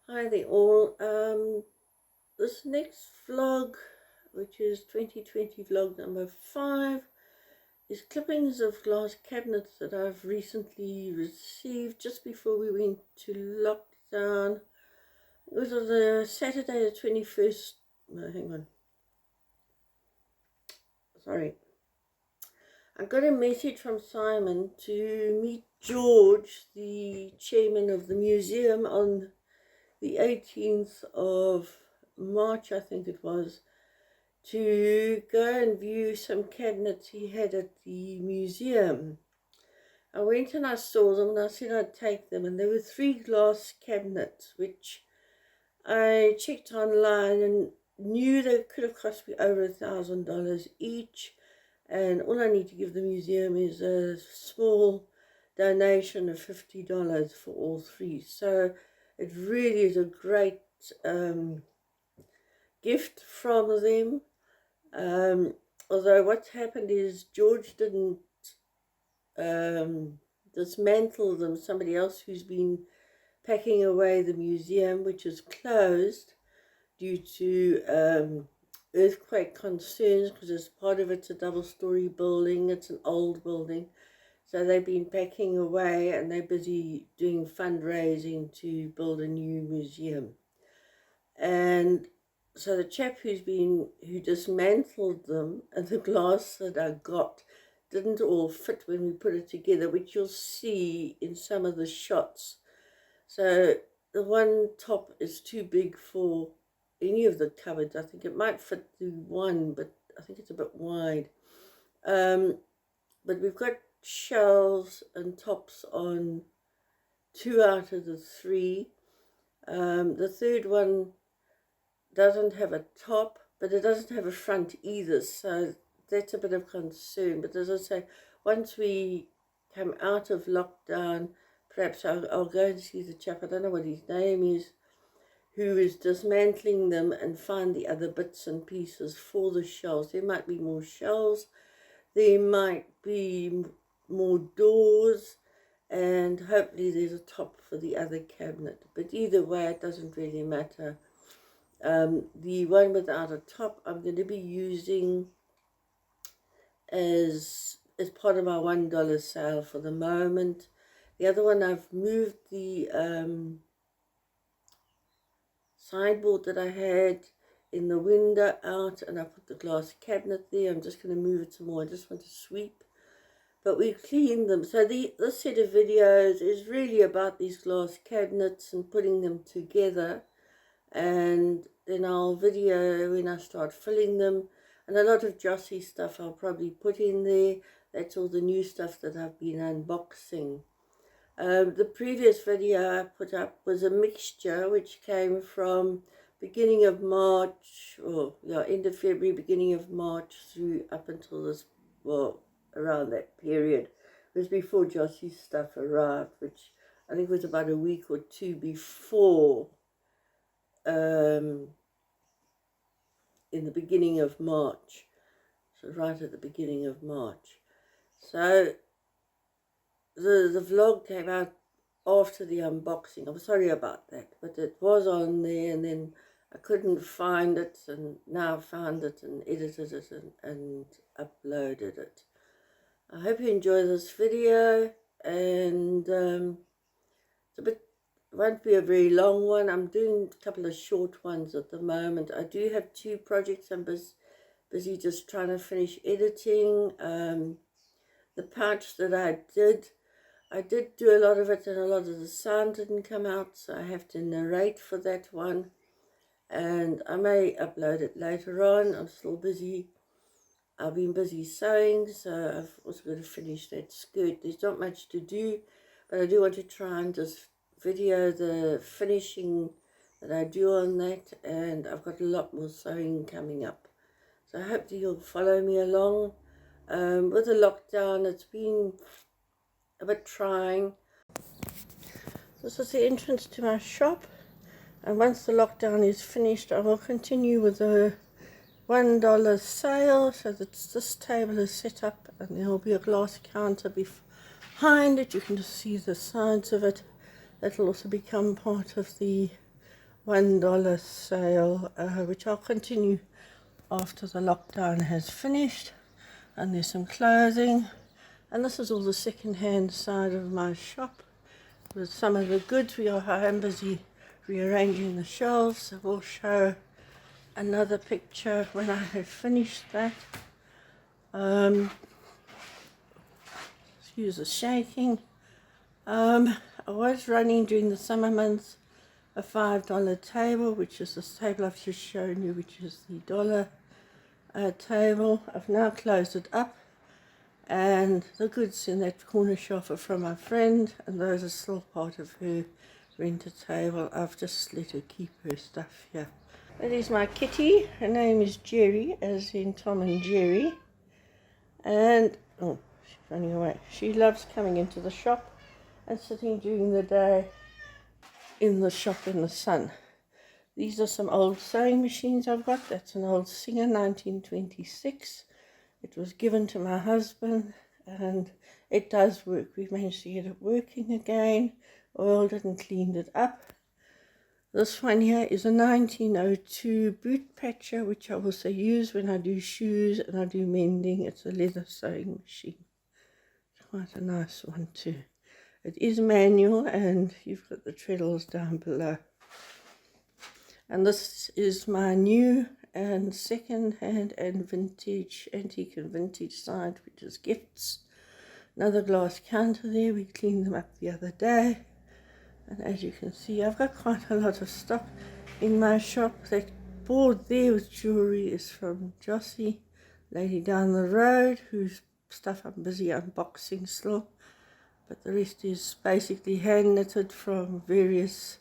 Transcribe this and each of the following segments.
Hi there all. This next vlog, which is 2020 vlog number 5, is clippings of glass cabinets that I've recently received just before we went to lockdown. It was on the Saturday the 21st, no, hang on, sorry. I got a message from Simon to meet George, the chairman of the museum, on the 18th of March, I think it was, to go and view some cabinets he had at the museum. I went and I saw them and I said I'd take them, and there were 3 glass cabinets which I checked online and knew they could have cost me over $1,000 each, and all I need to give the museum is a small donation of $50 for all 3. So it really is a great gift from them. Although what's happened is George didn't dismantle them. Somebody else who's been packing away the museum, which is closed due to earthquake concerns, because as part of it's a double-story building, it's an old building. So they've been packing away and they're busy doing fundraising to build a new museum. And so the chap who dismantled them, and the glass that I got didn't all fit when we put it together, which you'll see in some of the shots. So the one top is too big for any of the cupboards. I think it might fit the one, but I think it's a bit wide. But we've got shelves and tops on 2 out of the 3. The third one doesn't have a top, but it doesn't have a front either, so that's a bit of concern. But as I say, once we come out of lockdown, perhaps I'll go and see the chap, I don't know what his name is, who is dismantling them, and find the other bits and pieces for the shelves. There might be more shelves, there might be more doors, and hopefully there's a top for the other cabinet. But either way, it doesn't really matter. The one without a top I'm going to be using as part of my $1 sale for the moment. The other one, I've moved the sideboard that I had in the window out, and I put the glass cabinet there. I'm just going to move it some more. I just want to sweep. But we cleaned them. So this set of videos is really about these glass cabinets and putting them together. And then I'll video when I start filling them, and a lot of Jossie stuff I'll probably put in there. That's all the new stuff that I've been unboxing. The previous video I put up was a mixture which came from beginning of March, or end of February, beginning of March, through up until this, around that period. It was before Jossie's stuff arrived, which I think was about a week or 2 before, in the beginning of March, so right at the beginning of March. So the vlog came out after the unboxing. I'm sorry about that, but it was on there, and then I couldn't find it, and now I found it and edited it and uploaded it. I hope you enjoy this video, and it won't be a very long one. I'm doing a couple of short ones at the moment. I do have 2 projects I'm busy just trying to finish editing. The pouch that I did do a lot of it, and a lot of the sound didn't come out, so I have to narrate for that one, and I may upload it later on. I'm still busy. I've been busy sewing, so I've also got to finish that skirt. There's not much to do, but I do want to try and just video the finishing that I do on that, and I've got a lot more sewing coming up. So I hope that you'll follow me along. With the lockdown, it's been a bit trying. This is the entrance to my shop, and once the lockdown is finished, I will continue with the $1 sale. So that this table is set up, and there will be a glass counter behind it. You can just see the sides of it. That will also become part of the $1 sale, which I'll continue after the lockdown has finished. And there's some clothing, and this is all the second-hand side of my shop with some of the goods. I am busy rearranging the shelves. I will show another picture when I have finished that. Excuse the shaking. I was running during the summer months a $5 table, which is the table I've just shown you, which is the dollar table. I've now closed it up, and the goods in that corner shelf are from my friend, and those are still part of her rented table. I've just let her keep her stuff here. That is my kitty. Her name is Jerry, as in Tom and Jerry. And, oh, she's running away. She loves coming into the shop and sitting during the day in the shop in the sun. These are some old sewing machines I've got. That's an old Singer 1926. It was given to my husband, and it does work. We've managed to get it working again, oiled it and cleaned it up. This one here is a 1902 boot patcher, which I also use when I do shoes and I do mending. It's a leather sewing machine. It's quite a nice one too. It is manual, and you've got the treadles down below. And this is my new and second-hand and vintage, antique and vintage side, which is gifts. Another glass counter there. We cleaned them up the other day. And as you can see, I've got quite a lot of stock in my shop. That board there with jewellery is from Jossie, lady down the road, whose stuff I'm busy unboxing still. But the rest is basically hand knitted from various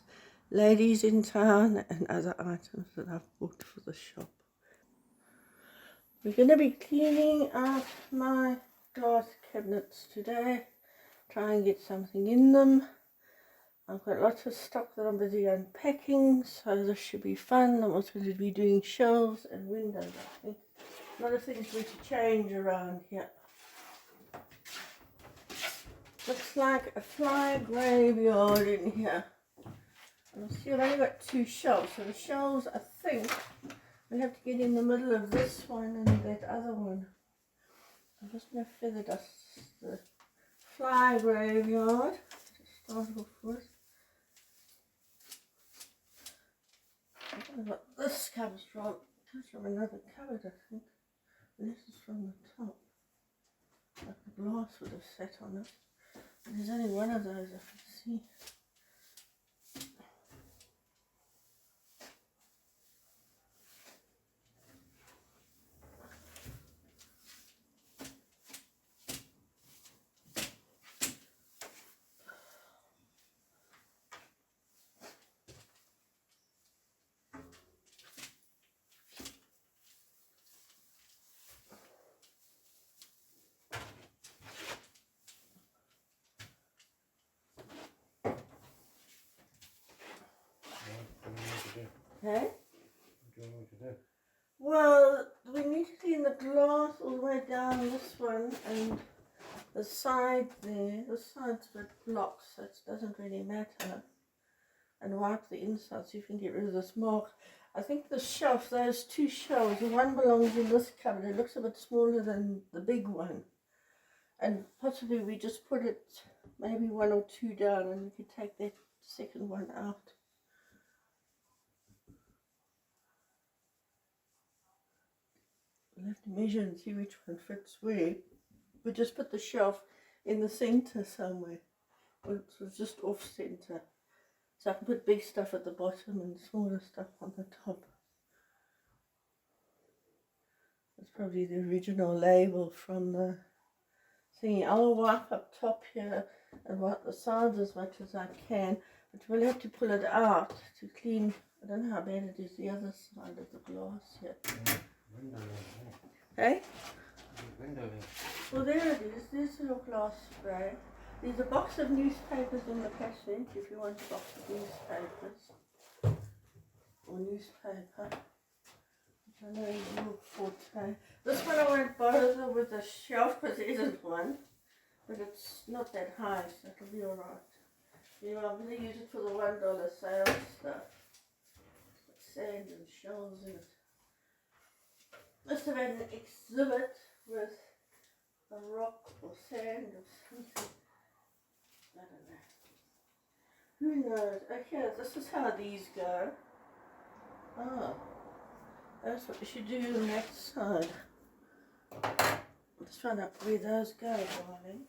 ladies in town and other items that I've bought for the shop. We're going to be cleaning out my glass cabinets today, try and get something in them. I've got lots of stock that I'm busy unpacking, so this should be fun. I'm also going to be doing shelves and windows, I think. A lot of things need to change around here. Looks like a fly graveyard in here. And see, I've only got 2 shelves, so the shelves, I think, we'll have to get in the middle of this one and that other one. I'm just going to feather dust the fly graveyard to start off with. I don't know what this comes from. It comes from another cupboard, I think. And this is from the top. Like the glass would have sat on it. And there's only one of those I can see. Hey? What do you want me to do? Well, we need to clean the glass all the way down this one and the side there. The side's a bit blocked, so it doesn't really matter. And wipe the inside so you can get rid of this mark. I think the shelf, those 2 shelves, the one belongs in this cupboard. It looks a bit smaller than the big one. And possibly we just put it maybe 1 or 2 down and we could take that second one out. We'll have to measure and see which one fits where. We just put the shelf in the center somewhere. Well, it was just off center. So I can put big stuff at the bottom and smaller stuff on the top. That's probably the original label from the thingy. I'll wipe up top here and wipe the sides as much as I can. But we'll have to pull it out to clean. I don't know how bad it is, the other side of the glass here. Window Hey? Window there. Well, there it is. There's your glass spray. There's a box of newspapers in the passage if you want a box of newspapers. Or newspaper. Which I know is your forte. This one I won't bother with the shelf because there isn't one. But it's not that high, so it'll be alright. Yeah, I'm going to use it for the $1 sale stuff. sand and shells in it. Must have had an exhibit with a rock or sand or something. I don't know. Who knows? Okay, this is how these go. Oh, that's what you should do on that side. Let's find out where those go, darling.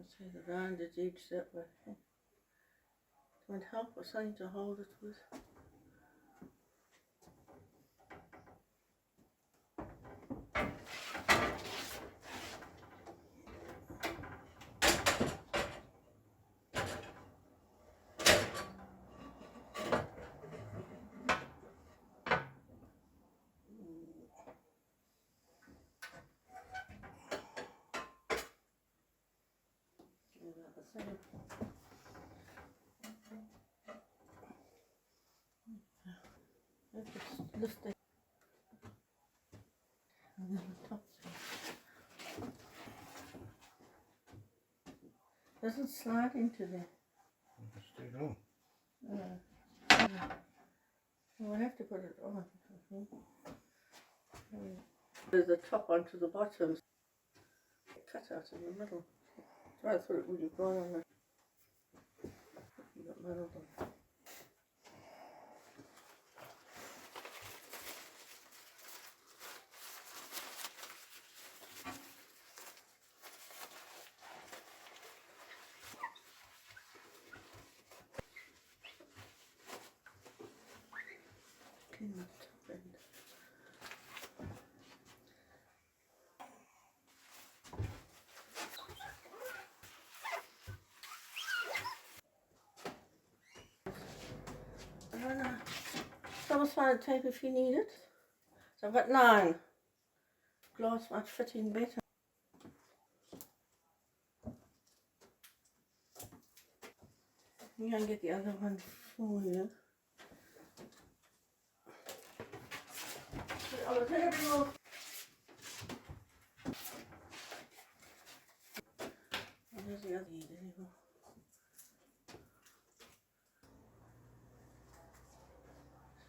Let's say the rounded edge that way. Do you want help or something to hold it with? About the same. Just lift it. And then the top. Doesn't slide into there. It's too low. We'll have to put it on, I think. There's the top onto the bottom. Cut out in the middle. So I thought it would have gone on the middle one. Clean the top end. I don't know. Double sided tape if you need it. So I've got 9. Glass might fit in better. I'm going to get the other one for you. On the table. There's the other end anymore.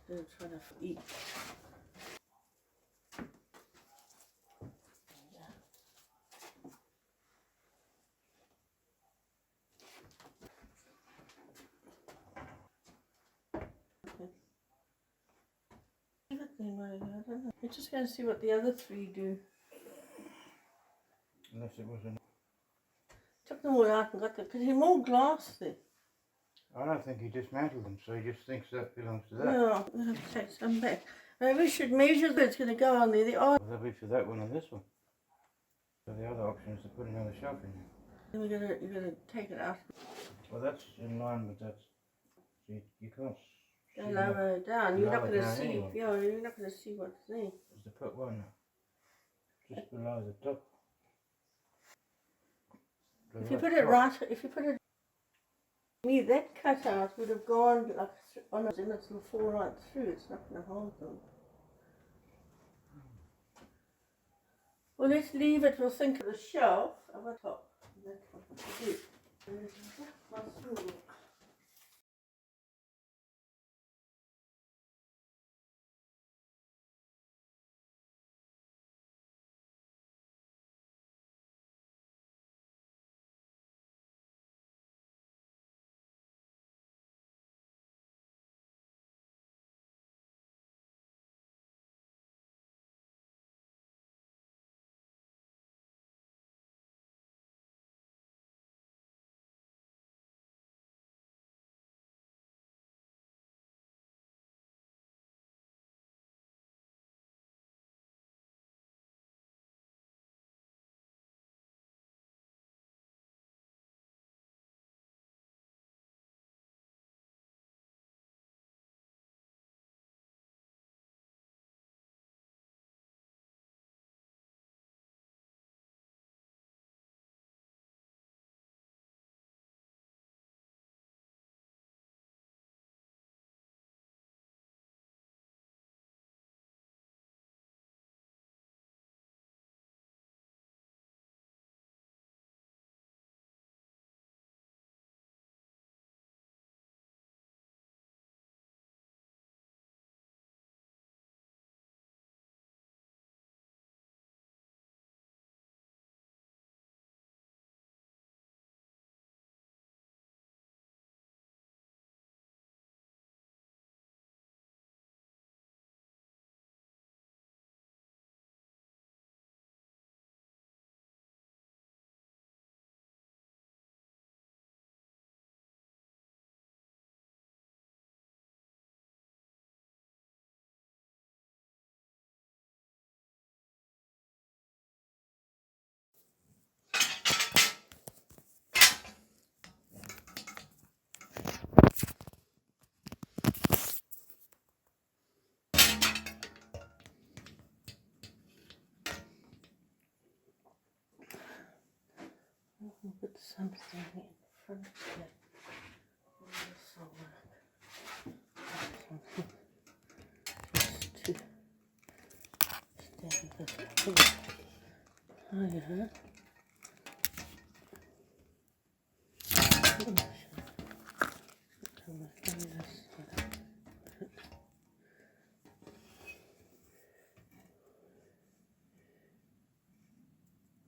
Still trying to eat. Leave it then, Maria, I don't know. We're just going to see what the other 3 do. Unless it was an... Took them all out and got them, because there's more glass there. I don't think he dismantled them, so he just thinks that belongs to that. No, we'll have to take some back. Maybe we should measure that it's going to go on there. They are. Well, that'll be for that one and this one. So the other option is to put another shelf in there. Then you're gonna take it out. Well, that's in line with that. So you can't... Go lower it down. You're not Lower going to down see. anyway. Yeah, you're not going to see what's there. Is to put one just below the top. If you put it right, if you put it, me that cutout would have gone like on it, and it'll fall right through. It's not going to hold them. Well, let's leave it. We'll think of the shelf on the top. That's what we'll do. My stool. put something in front here. This will work. Something just to stand this higher.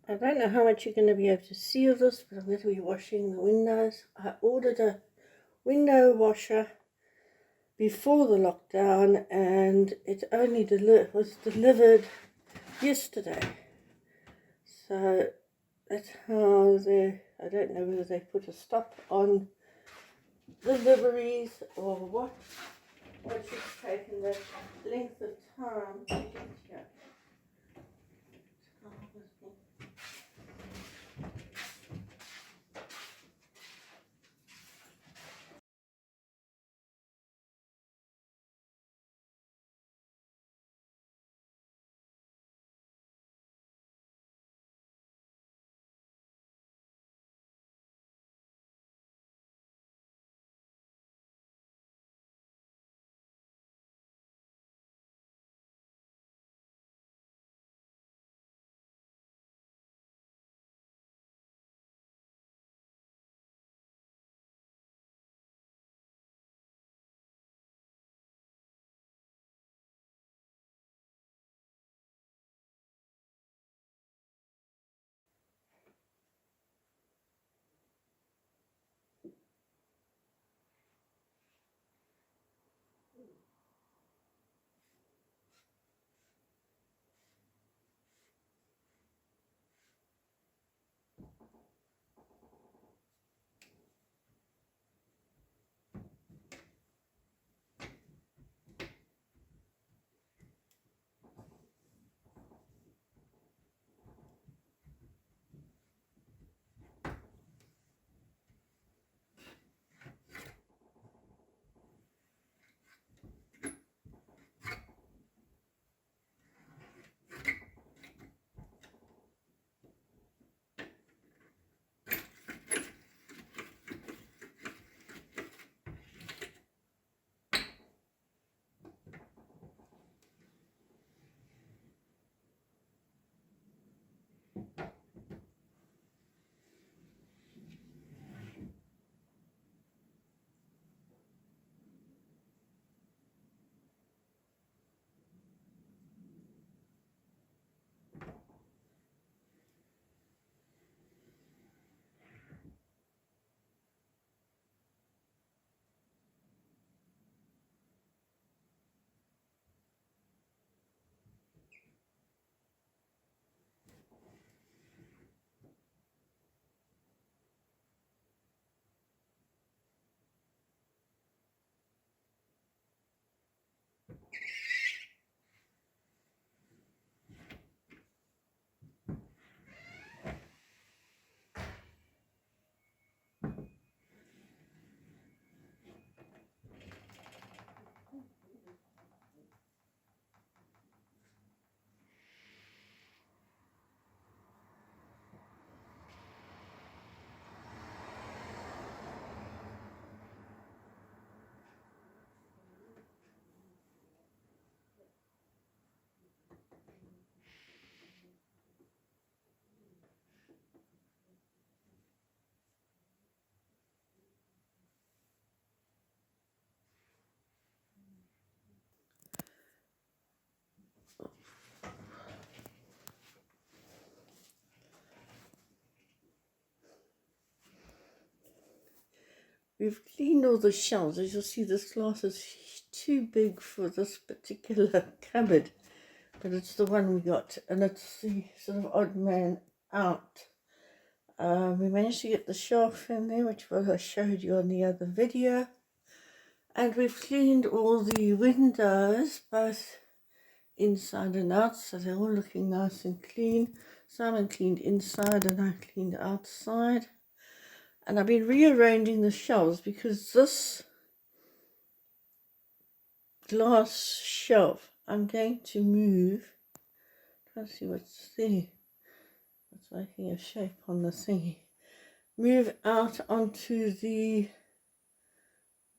I don't know how much you're going to be able to see of this, but I'm going to be washing the windows. I ordered a window washer before the lockdown, and it only was delivered yesterday. So that's how I don't know whether they put a stop on deliveries or what it's taken that length of time to get here. We've cleaned all the shelves. As you'll see, this glass is too big for this particular cupboard, but it's the one we got, and it's the sort of odd man out. We managed to get the shelf in there, which was I showed you on the other video, and we've cleaned all the windows, both inside and out, so they're all looking nice and clean. Simon cleaned inside and I cleaned outside. And I've been rearranging the shelves because this glass shelf I'm going to move. Try to see what's there. What's making a shape on the thingy. move out onto the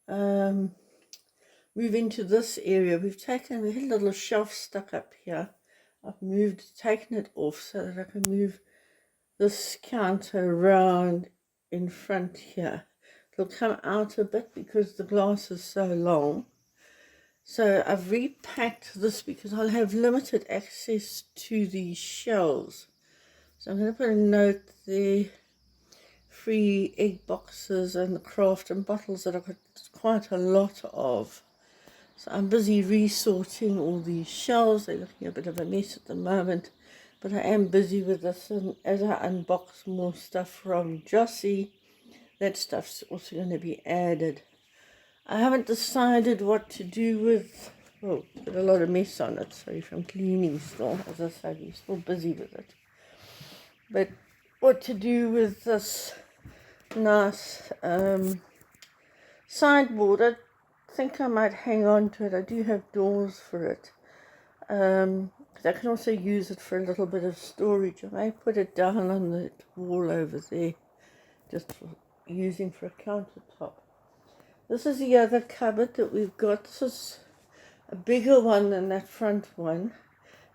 move into this area. We had a little shelf stuck up here. I've taken it off so that I can move this counter around in front here. It'll come out a bit because the glass is so long. So I've repacked this because I'll have limited access to these shelves. So I'm going to put a note there, free egg boxes and the craft and bottles that I've got quite a lot of. So I'm busy resorting all these shelves. They're looking a bit of a mess at the moment, but I am busy with this, and as I unbox more stuff from Jossie, that stuff's also going to be added. I haven't decided what to do with, well, it's got a lot of mess on it, sorry if I'm cleaning still, as I said, we're still busy with it. But what to do with this nice sideboard, I think I might hang on to it. I do have doors for it. Because I can also use it for a little bit of storage. I may put it down on the wall over there, just for using for a countertop. This is the other cupboard that we've got. This is a bigger one than that front one,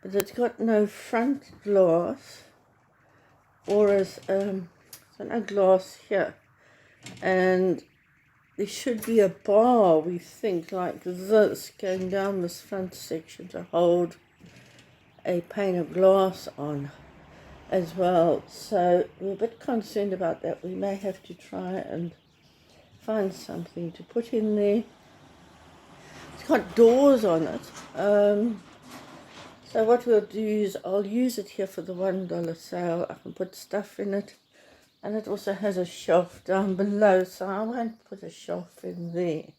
but it's got no front glass, or as no glass here, and there should be a bar, we think, like this going down this front section to hold a pane of glass on as well. So we're a bit concerned about that. We may have to try and find something to put in there. It's got doors on it. So what we'll do is I'll use it here for the $1 sale. I can put stuff in it. And it also has a shelf down below, so I won't put a shelf in there,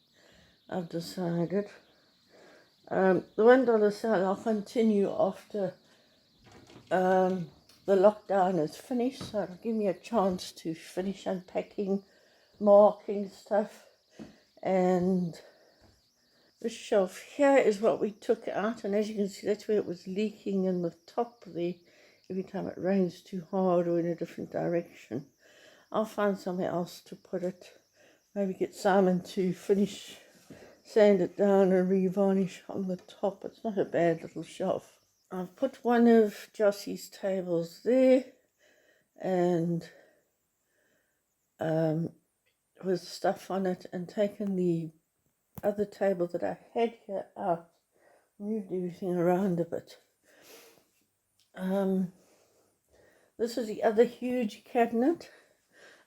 I've decided. The $1 sale I'll continue after the lockdown is finished, so it'll give me a chance to finish unpacking, marking stuff. And this shelf here is what we took out, and as you can see, that's where it was leaking in the top there every time it rains too hard or in a different direction. I'll find somewhere else to put it. Maybe get Simon to sand it down and revarnish on the top. It's not a bad little shelf. I've put one of Jossie's tables there, and with stuff on it, and taken the other table that I had here out, moved everything around a bit. This is the other huge cabinet.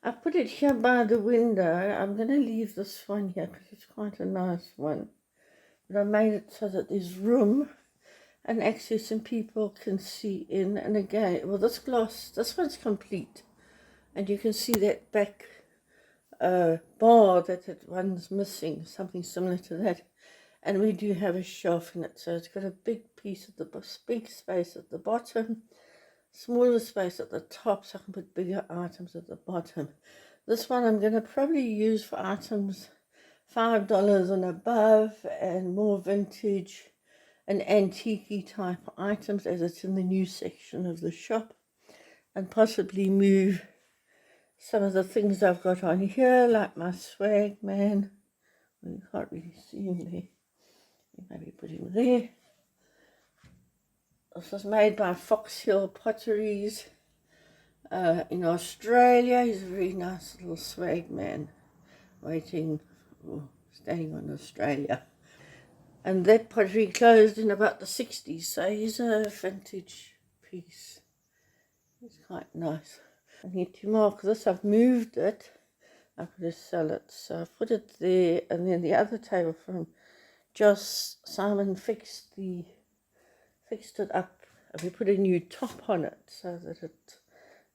I put it here by the window. I'm going to leave this one here because it's quite a nice one. But I made it so that there's room and access and people can see in. And again, well, this one's complete. And you can see that back bar that one's missing, something similar to that. And we do have a shelf in it. So it's got a big piece of big space at the bottom, smaller space at the top, so I can put bigger items at the bottom. This one I'm going to probably use for items $5 and above, and more vintage and antique type items, as it's in the new section of the shop, and possibly move some of the things I've got on here, like my swag man. Well, you can't really see him there. Maybe put him there. This was made by Fox Hill Potteries in Australia. He's a very nice little swag man, standing on Australia. And that pottery closed in about the 60s, so he's a vintage piece. It's quite nice. I need to mark this. I've moved it. I'm going to sell it, so I've put it there. And then the other table from Simon fixed it up, and we put a new top on it so that it's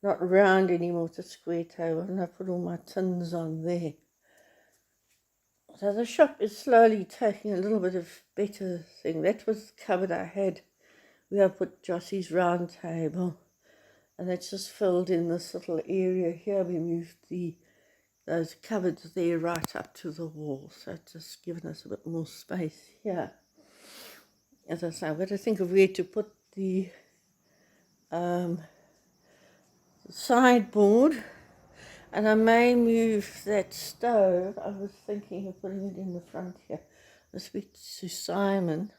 not round anymore, it's a square table, and I put all my tins on there. So the shop is slowly taking a little bit of better thing. That was the cupboard I had where I put Jossie's round table, and that's just filled in this little area here. We moved those cupboards there right up to the wall, so it's just given us a bit more space here. As I say, I've got to think of where to put the sideboard. And I may move that stove. I was thinking of putting it in the front here. I'll speak to Simon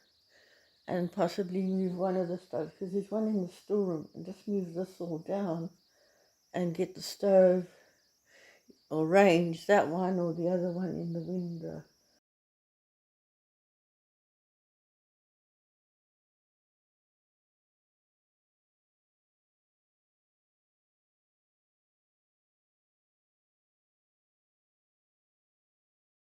and possibly move one of the stoves, because there's one in the storeroom, and just move this all down and get the stove, or range that one or the other one in the window.